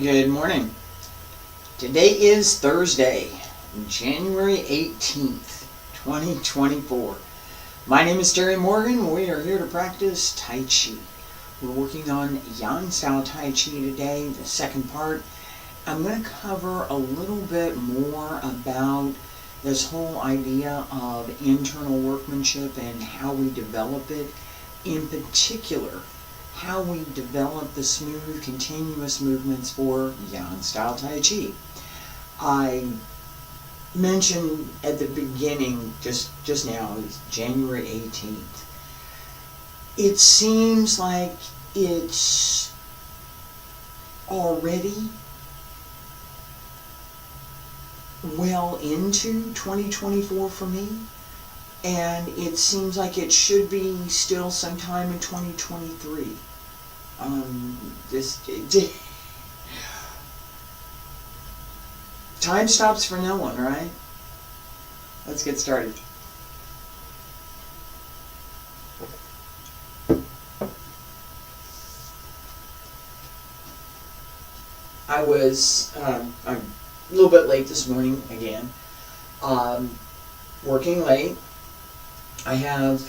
Good morning. Today is Thursday, January 18th, 2024. My name is Terry Morgan. We are here to practice Tai Chi. We're working on Yang style Tai Chi today, the second part. I'm going to cover a little bit more about this whole idea of internal workmanship and how we develop it. In particular, how we develop the smooth, continuous movements for Yang style Tai Chi. I mentioned at the beginning, just now, is January 18th. It seems like it's already well into 2024 for me, and it seems like it should be still sometime in 2023. Time stops for no one, right? Let's get started. I'm a little bit late this morning again. Working late. I have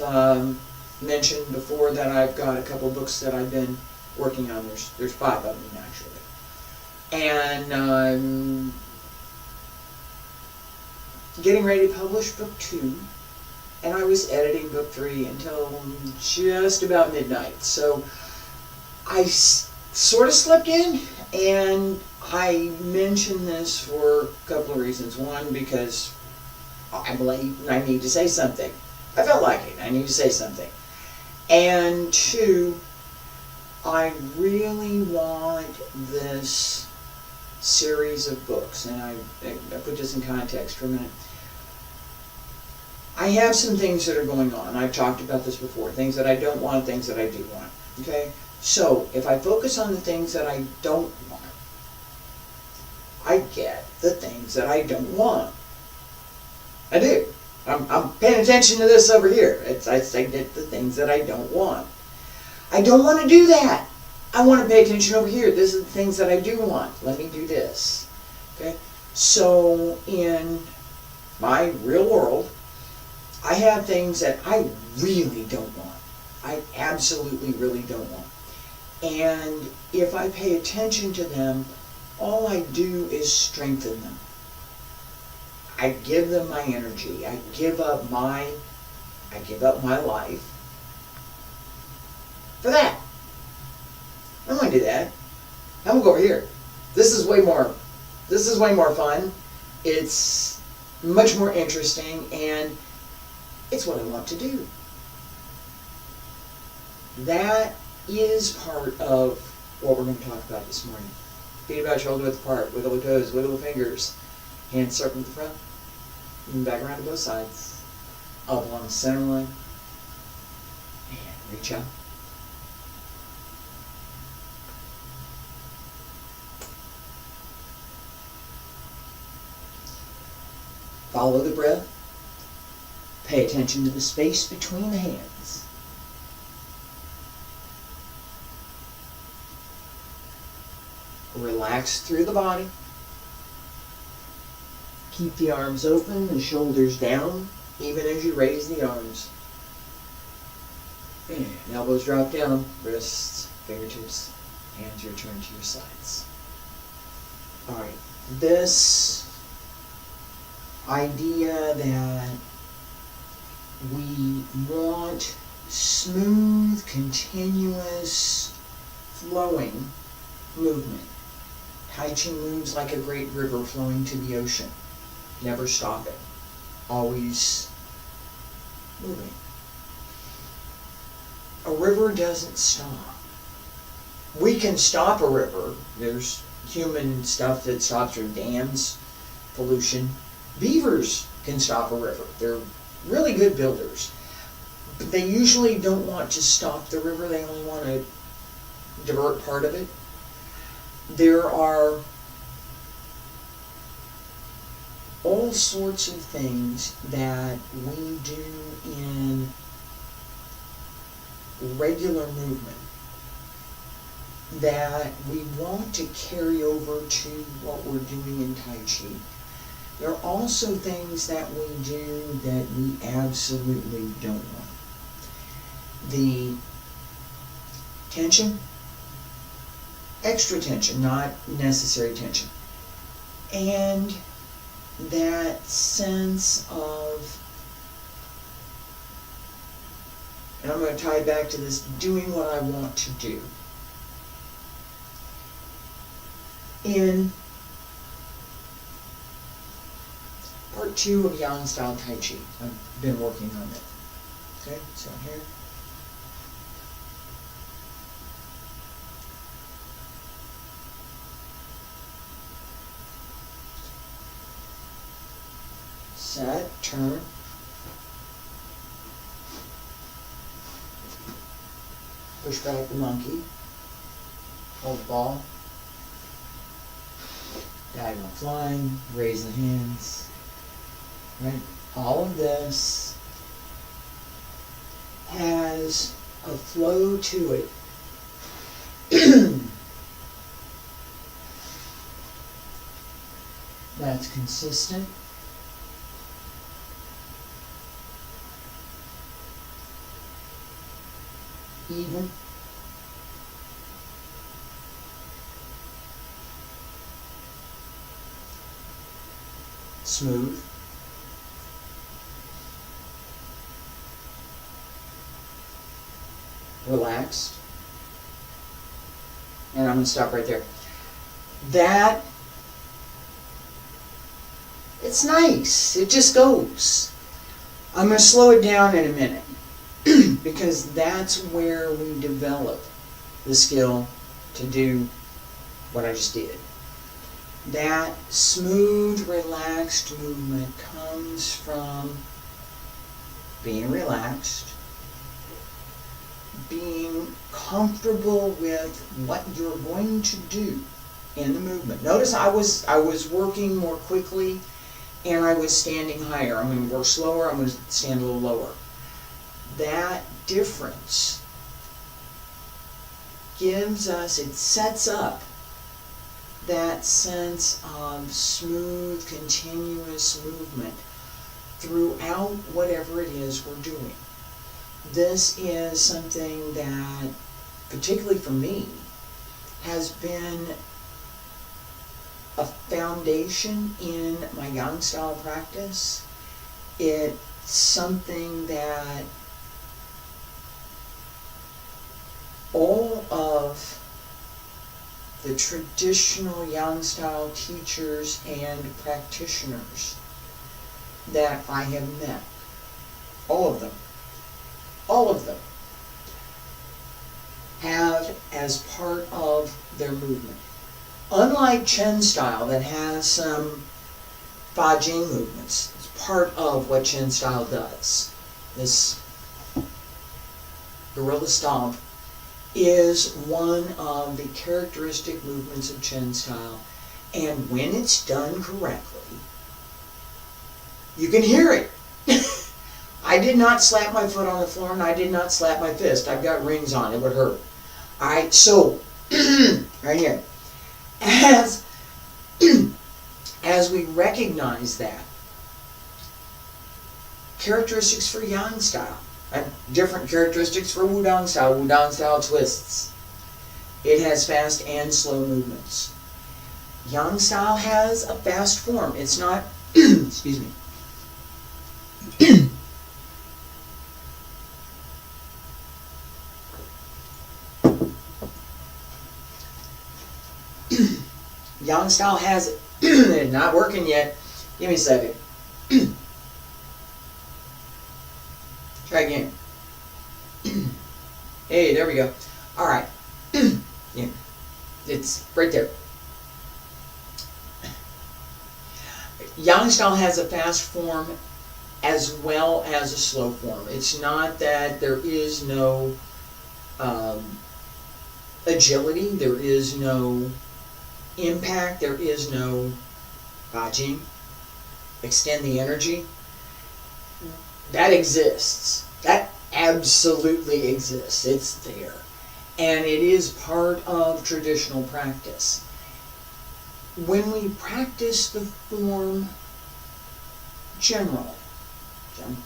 mentioned before that I've got a couple books that I've been working on. There's 5 of them actually, and I'm getting ready to publish book 2, and I was editing book 3 until just about midnight. So I sort of slept in, and I mention this for a couple of reasons. One, because I'm late and I need to say something. I felt like it. I need to say something. And 2, I really want this series of books, and I put this in context for a minute. I have some things that are going on. I've talked about this before. Things that I don't want, things that I do want. Okay? So, if I focus on the things that I don't want, I get the things that I don't want. I do. I'm paying attention to this over here. I get the things that I don't want. I don't want to do that. I want to pay attention over here. These are the things that I do want. Let me do this. Okay? So, in my real world, I have things that I really don't want. I absolutely really don't want. And if I pay attention to them, all I do is strengthen them. I give them my energy. I give up my life for that. I'm going to do that. I'm going to go over here. This is way more fun. It's much more interesting, and it's what I want to do. That is part of what we're going to talk about this morning. Feet about shoulder width apart, wiggle the toes, wiggle the fingers, hands circle to the front, and back around to both sides, up along the center line, and reach up. Follow the breath. Pay attention to the space between the hands. Relax through the body. Keep the arms open, the shoulders down, even as you raise the arms. And elbows drop down, wrists, fingertips, hands return to your sides. Alright, this idea that we want smooth, continuous, flowing movement. Tai Chi moves like a great river flowing to the ocean. Never stop it. Always moving. A river doesn't stop. We can stop a river. There's human stuff that stops through dams, pollution. Beavers can stop a river. They're really good builders. But they usually don't want to stop the river. They only want to divert part of it. There are all sorts of things that we do in regular movement that we want to carry over to what we're doing in Tai Chi. There are also things that we do that we absolutely don't want. The tension, extra tension, not necessary tension, and that sense of, and I'm going to tie it back to this, doing what I want to do. In part 2 of Yang style Tai Chi, I've been working on it. Okay, so here. Set, turn. Push back the monkey. Hold the ball. Diagonal flying, raise the hands. Right? All of this has a flow to it. That's consistent. Even. Smooth. Relaxed. And I'm going to stop right there. That, it's nice. It just goes. I'm going to slow it down in a minute because that's where we develop the skill to do what I just did. That smooth, relaxed movement comes from being relaxed, being comfortable with what you're going to do in the movement. Notice I was working more quickly and I was standing higher. I'm going to work slower, I'm going to stand a little lower. That difference gives us, it sets up that sense of smooth, continuous movement throughout whatever it is we're doing. This is something that, particularly for me, has been a foundation in my Yang style practice. It's something that all of the traditional Yang style teachers and practitioners that I have met, all of them have as part of their movement. Unlike Chen style that has some Fa Jing movements, it's part of what Chen style does. This gorilla stomp is one of the characteristic movements of Chen style, and when it's done correctly, you can hear it. I did not slap my foot on the floor and I did not slap my fist. I've got rings on, it would hurt. Alright, so, right here. As we recognize that, characteristics for Yang style, and different characteristics for Wudang style. Wudang style twists. It has fast and slow movements. Yang style has a fast form. It's not, excuse me. Yang style has it. Not working yet. Give me a second. Try again. Hey, there we go. Alright. Yeah. It's right there. Yang style has a fast form as well as a slow form. It's not that there is no agility, there is no impact, there is no bajing, extend the energy. That exists. That absolutely exists. It's there. And it is part of traditional practice. When we practice the form generally, I'm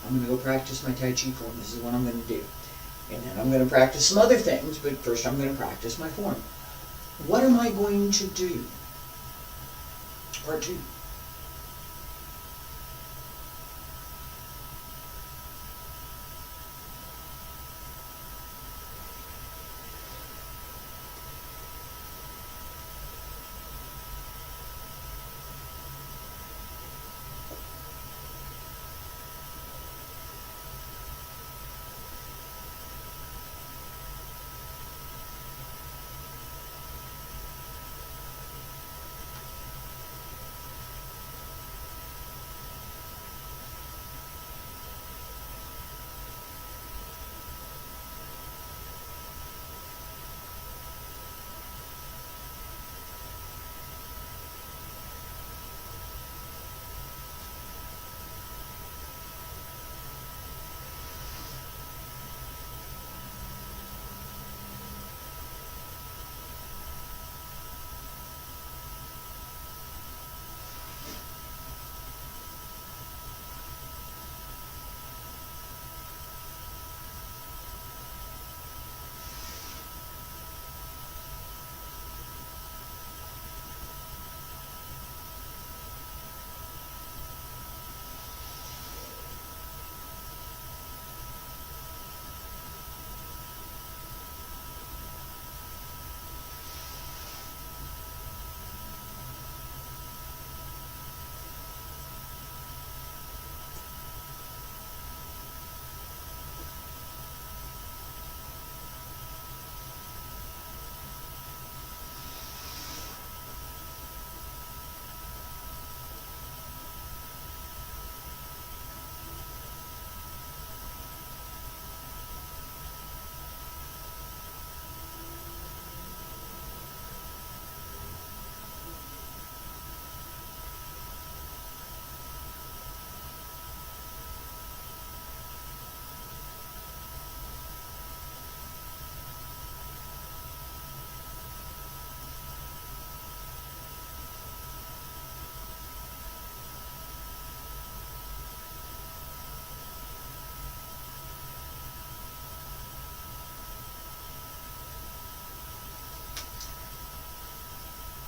going to go practice my Tai Chi form. This is what I'm going to do. And then I'm going to practice some other things, but first I'm going to practice my form. What am I going to do? Part 2.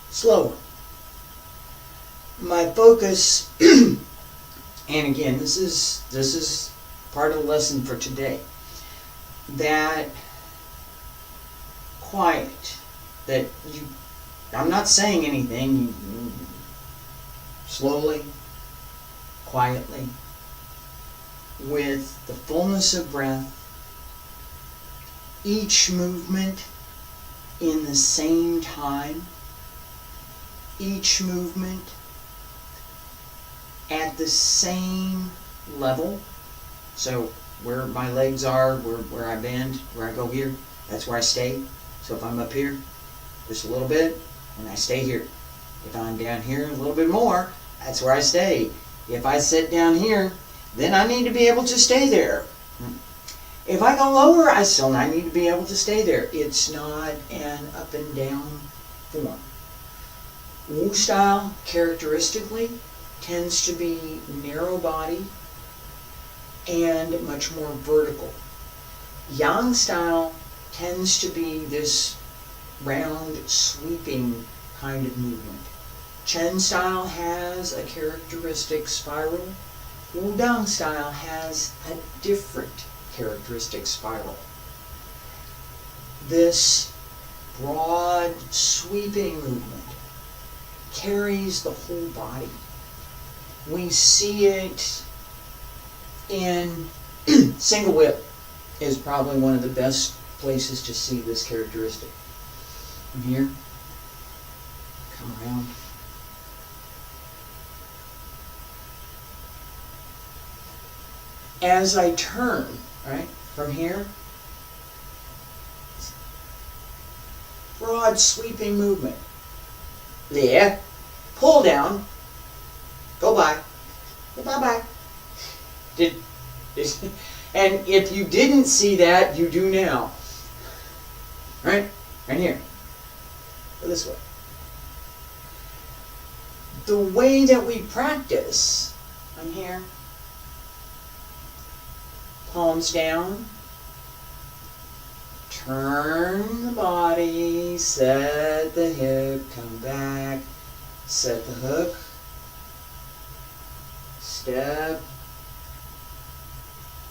Slower. My focus, and again, this is part of the lesson for today, that quiet, that I'm not saying anything, slowly, quietly, with the fullness of breath, each movement in the same time, each movement at the same level. So where my legs are, where I bend, where I go here, that's where I stay. So if I'm up here just a little bit, and I stay here. If I'm down here a little bit more, that's where I stay. If I sit down here, then I need to be able to stay there. If I go lower, I need to be able to stay there. It's not an up and down form. Wu style, characteristically, tends to be narrow body and much more vertical. Yang style tends to be this round, sweeping kind of movement. Chen style has a characteristic spiral. Wudang style has a different characteristic spiral. This broad, sweeping movement carries the whole body. We see it in single whip is probably one of the best places to see this characteristic. From here, come around. As I turn, right, from here, broad sweeping movement. There, pull down, go by, bye-bye. And if you didn't see that, you do now. right? Right here. Go this way. The way that we practice, I'm here, palms down, turn the body, set the hip, come back, set the hook, step,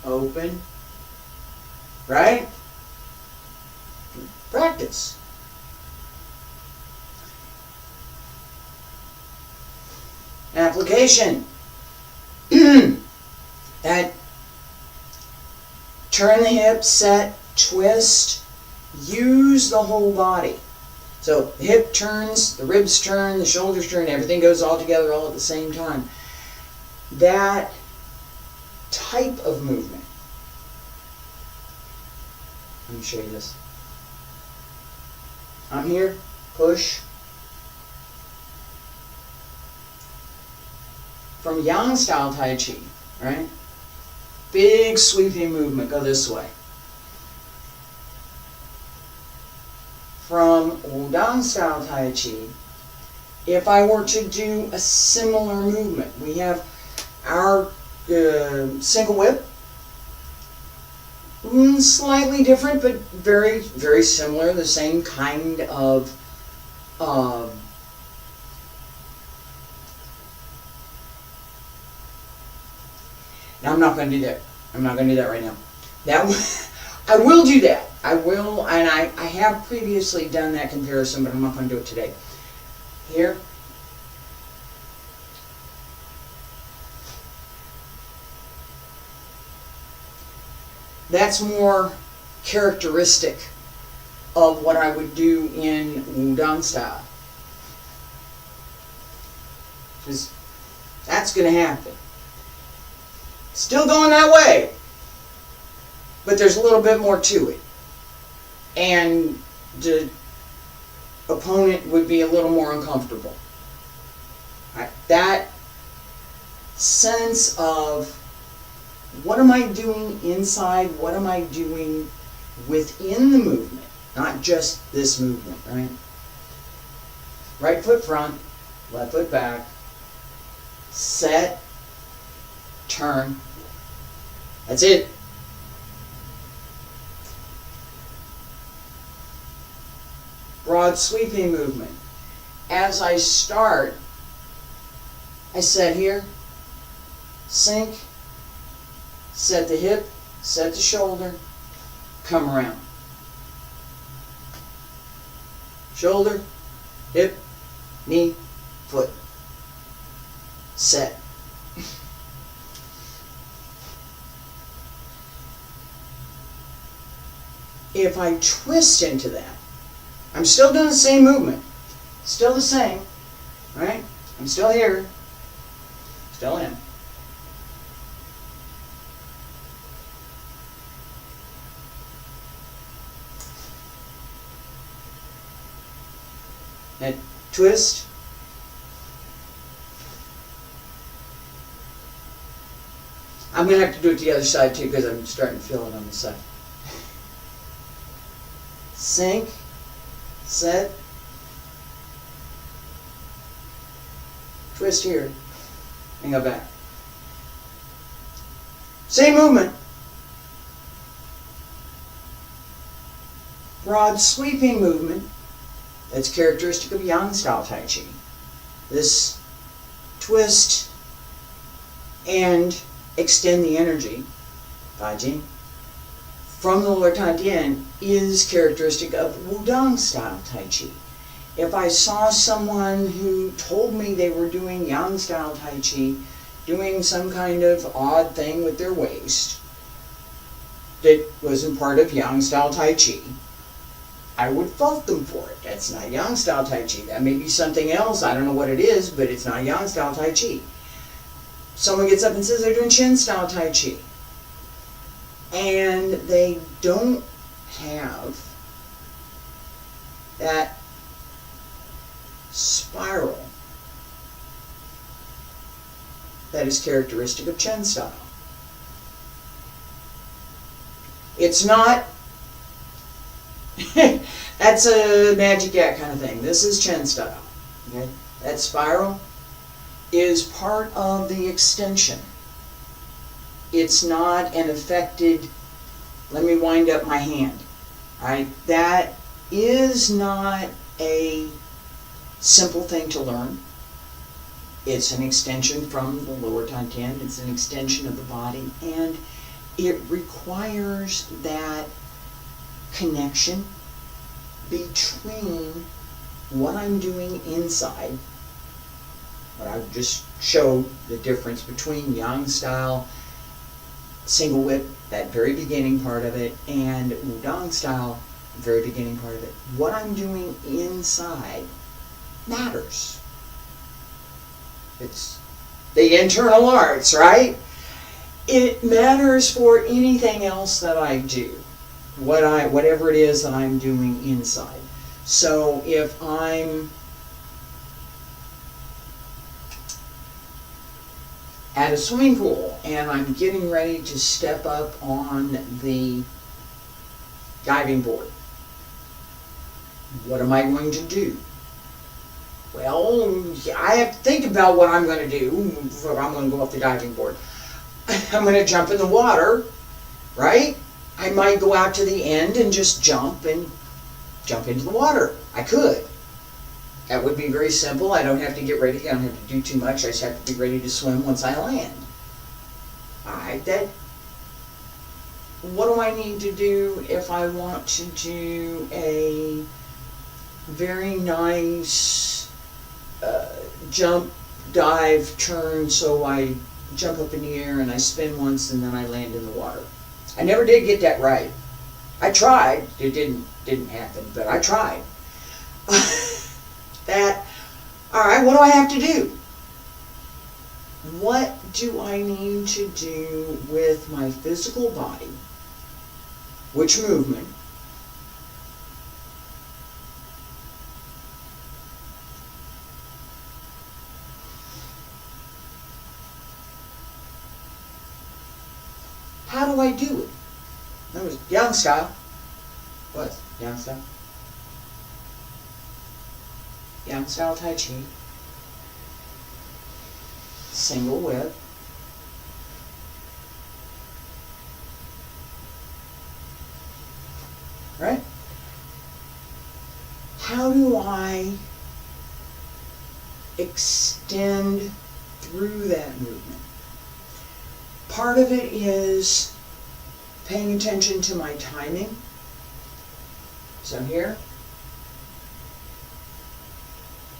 open, right? Practice. Application. That turn the hip, set, twist, use the whole body. So the hip turns, the ribs turn, the shoulders turn, everything goes all together all at the same time. That type of movement. Let me show you this. I'm here, push. From Yang style Tai Chi, right? Big sweeping movement, go this way. From Wudang style Tai Chi, if I were to do a similar movement, we have our single whip, slightly different, but very, very similar, the same kind of now I'm not going to do that. I'm not going to do that right now. I will do that. I will, and I have previously done that comparison, but I'm not going to do it today. Here. That's more characteristic of what I would do in Wudang style. Because that's going to happen. Still going that way, but there's a little bit more to it. And the opponent would be a little more uncomfortable. Right? That sense of what am I doing inside, what am I doing within the movement, not just this movement, right? Right foot front, left foot back, set, turn. That's it. Broad sweeping movement. As I start, I set here, sink, set the hip, set the shoulder, come around. Shoulder, hip, knee, foot. Set. If I twist into that, I'm still doing the same movement. Still the same, right? I'm still here. Still in. And twist. I'm going to have to do it the other side too because I'm starting to feel it on the side. Sink, set, twist here, and go back. Same movement. Broad sweeping movement that's characteristic of Yang style Tai Chi. This twist and extend the energy, taiji, from the lower Taijiquan is characteristic of Wudang style Tai Chi. If I saw someone who told me they were doing Yang style Tai Chi, doing some kind of odd thing with their waist that wasn't part of Yang style Tai Chi, I would fault them for it. That's not Yang style Tai Chi. That may be something else. I don't know what it is, but it's not Yang style Tai Chi. Someone gets up and says they're doing Chen style Tai Chi, and they don't have that spiral that is characteristic of Chen style. It's not That's a magic cat kind of thing. This is Chen style. Okay? That spiral is part of the extension. It's not an affected, let me wind up my hand. Right? That is not a simple thing to learn. It's an extension from the lower Taijiquan. It's an extension of the body, and it requires that connection between what I'm doing inside, what I just showed, the difference between Yang style, single whip, that very beginning part of it, and Wudang style, the very beginning part of it. What I'm doing inside matters. It's the internal arts, right? It matters for anything else that I do, whatever it is that I'm doing inside. So if I'm at a swimming pool and I'm getting ready to step up on the diving board, what am I going to do? Well, I have to think about what I'm going to do if I'm going to go off the diving board. I'm going to jump in the water, right? I might go out to the end and just jump into the water. I could. That would be very simple. I don't have to get ready. I don't have to do too much. I just have to be ready to swim once I land. Alright, what do I need to do if I want to do a very nice jump, dive, turn, so I jump up in the air and I spin once and then I land in the water? I never did get that right. I tried. It didn't happen, but I tried. Alright, what do I have to do? What do I need to do with my physical body? Which movement? How do I do it? That was Yang style. What? Yang style? Yang style Tai Chi. Single whip. Right? How do I extend through that movement? Part of it is paying attention to my timing. So here,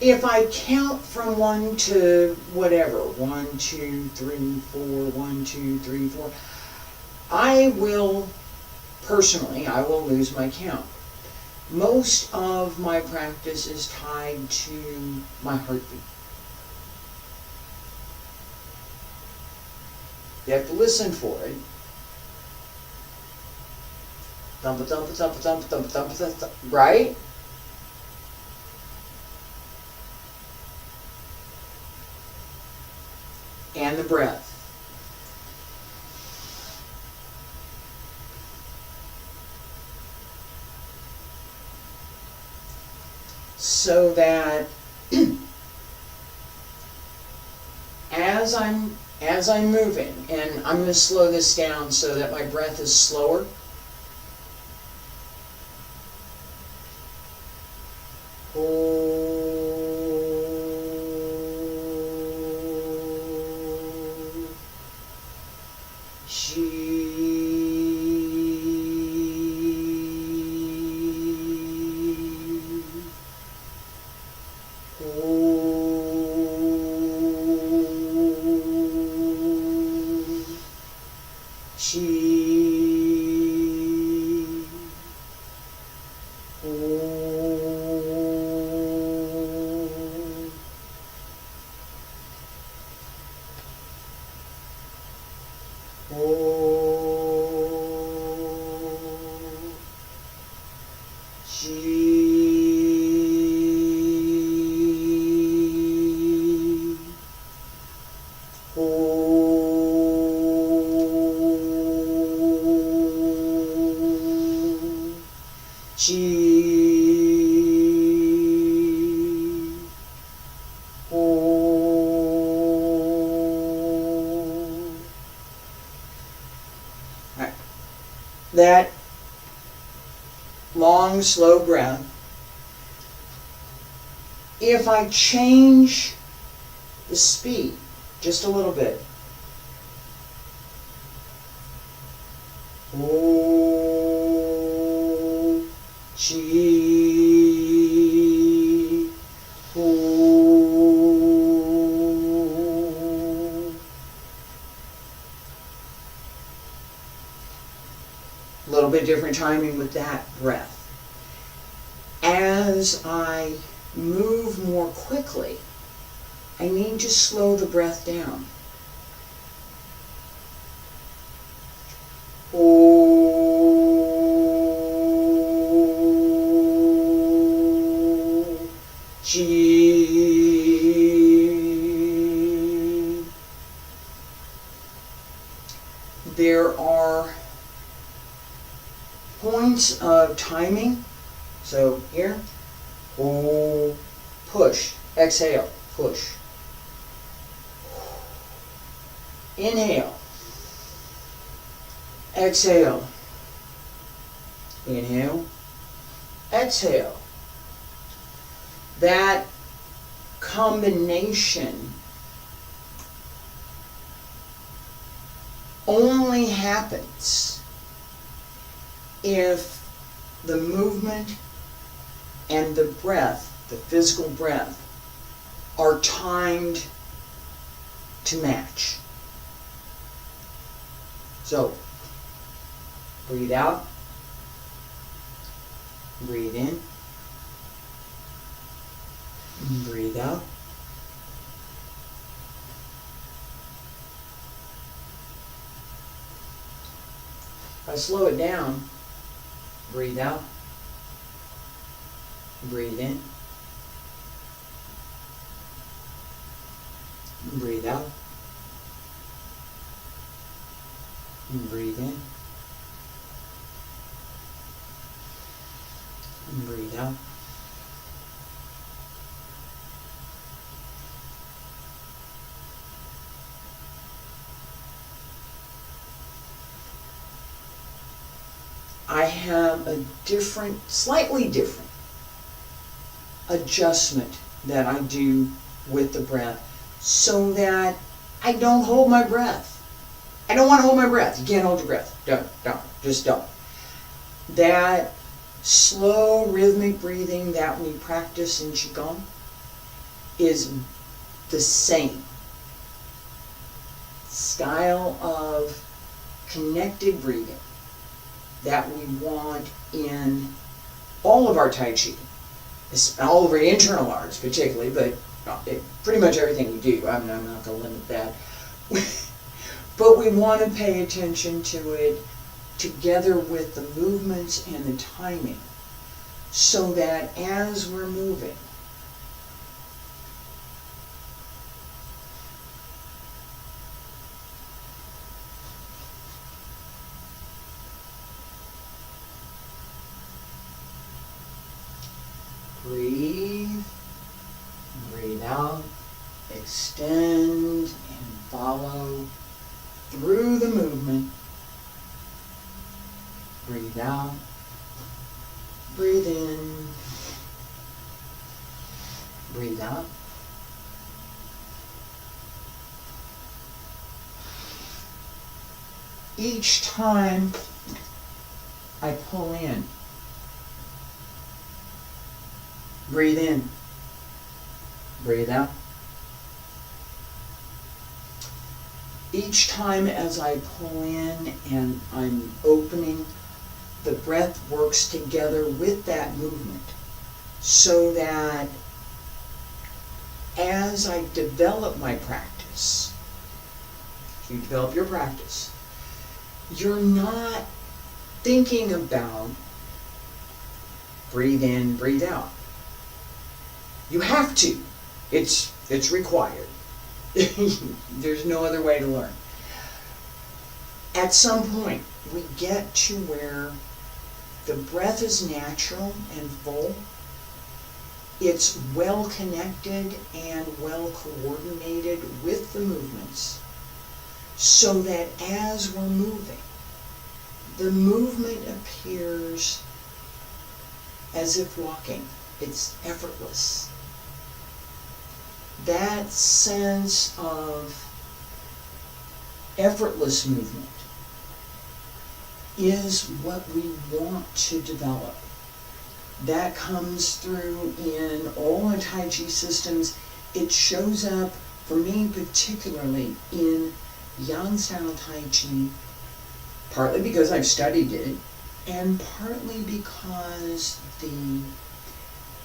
if I count from 1 to whatever, 1, 2, 3, 4, 1, 2, 3, 4, I will lose my count. Most of my practice is tied to my heartbeat. You have to listen for it. Thump, thump, thump, thump, thump, thump, thump, right? And the breath. So that as I'm moving, and I'm going to slow this down so that my breath is slower. Chi. that long, slow breath, if I change the speed just a little bit, oh, gee, oh. A little bit different timing with that breath. As I move more quickly, I need to slow the breath down. Oh, gee. There are points of timing. So here, oh, push, exhale, push. Inhale, exhale, inhale, exhale. That combination only happens if the movement and the breath, the physical breath, are timed to match. So, breathe out, breathe in, breathe out. If I slow it down, breathe out, breathe in, breathe out, breathe in, breathe out. I have a different, slightly different adjustment that I do with the breath so that I don't hold my breath. I don't want to hold my breath. You can't hold your breath. Don't, just don't. That slow rhythmic breathing that we practice in Qigong is the same style of connected breathing that we want in all of our Tai Chi, all of our internal arts particularly, but pretty much everything we do. I'm not going to limit that. But we want to pay attention to it together with the movements and the timing so that as we're moving, breathe, breathe out, extend and follow through the movement. Breathe out, breathe in, breathe out. Each time I pull in, breathe in, breathe out. Each time as I pull in and I'm opening, the breath works together with that movement so that as I develop my practice, you develop your practice, you're not thinking about breathe in, breathe out. You have to. It's required. There's no other way to learn. At some point, we get to where the breath is natural and full. It's well connected and well coordinated with the movements so that as we're moving, the movement appears as if walking. It's effortless. That sense of effortless movement is what we want to develop. That comes through in all the Taiji systems. It shows up, for me particularly, in Yang style Taiji, partly because I've studied it, and partly because the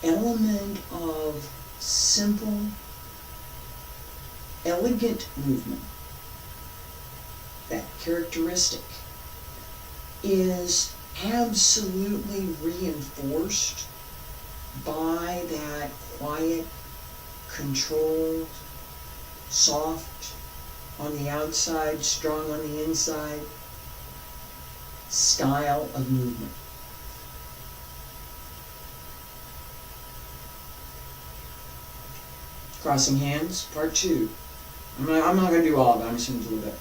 element of simple, elegant movement, that characteristic, is absolutely reinforced by that quiet, controlled, soft on the outside, strong on the inside style of movement. Crossing hands, part 2. I'm not going to do all of it, I'm just going to do a little bit.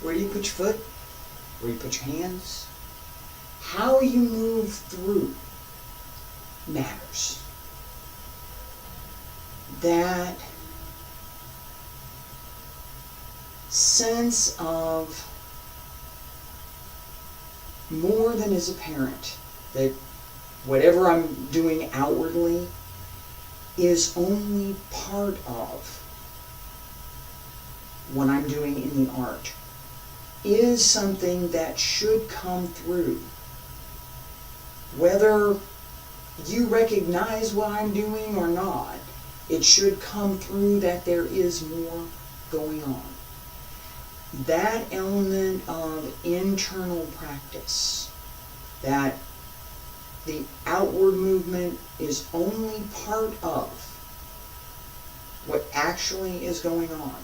Where do you put your foot? Where do you put your hands? How you move through matters. That sense of more than is apparent, that whatever I'm doing outwardly is only part of what I'm doing in the art, is something that should come through. Whether you recognize what I'm doing or not, it should come through that there is more going on. That element of internal practice, that the outward movement is only part of what actually is going on,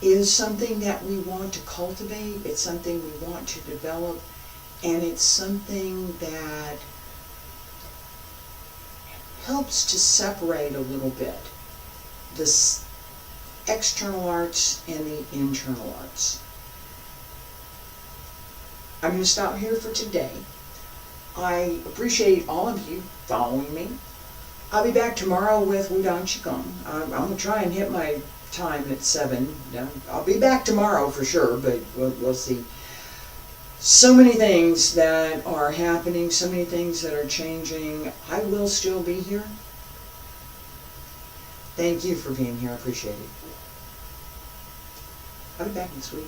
is something that we want to cultivate, it's something we want to develop, and it's something that helps to separate a little bit the external arts and the internal arts. I'm going to stop here for today. I appreciate all of you following me. I'll be back tomorrow with Wudang Qigong. I'm going to try and hit my time at 7. I'll be back tomorrow for sure, but we'll see. So many things that are happening, so many things that are changing. I will still be here. Thank you for being here. I appreciate it. I'll be back next week.